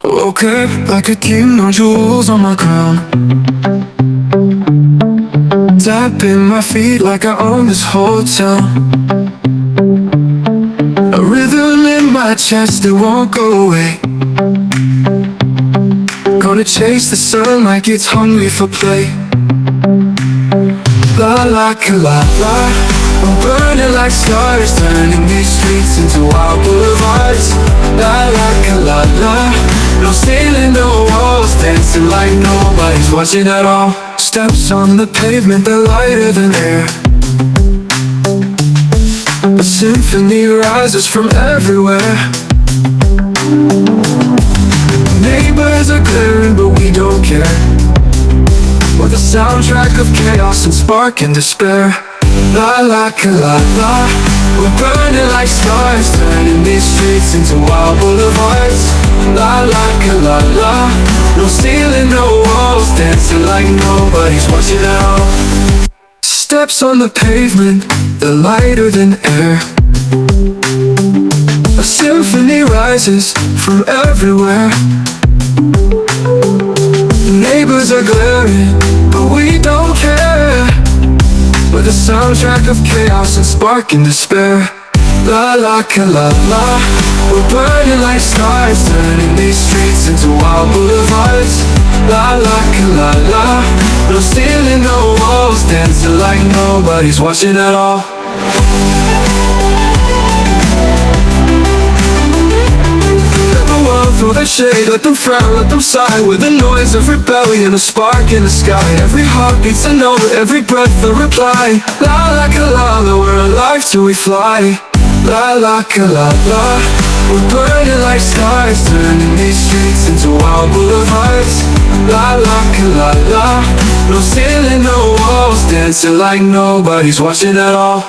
I woke up like a king, no jewels on my crown. Tapping my feet like I own this whole town. A rhythm in my chest, it won't go away. Gonna chase the sun like it's hungry for play. La la la la, I'm burning like stars, turning these streets into wild boulevards. La la la la, no ceiling, no walls, dancing like nobody's watching at all. Steps on the pavement, they're lighter than air. A symphony rises from everywhere. Neighbors are glaring, but we don't care. We're the soundtrack of chaos and spark and despair. La la la la, we're burning like stars, turning these streets into wild boulevards. La la la la, no ceiling, no walls, dancing like nobody's watching at all. Steps on the pavement, they're lighter than air. A symphony rises from everywhere. Neighbors are glaring, but we don't care. We're the soundtrack of chaos and spark and despair. La la la la, we're burning like stars, turning these streets into wild boulevards. La la la la, no ceiling, no walls, dancing like nobody's watching at all. Through the shade, let them frown, let them sigh. With the noise of rebellion, a spark in the sky. Every heart beats a note, every breath a reply. La la la la, we're alive till we fly. La la la la, we're burning like stars, turning these streets into wild boulevards. La la la la, no ceiling, no walls, dancing like nobody's watching at all.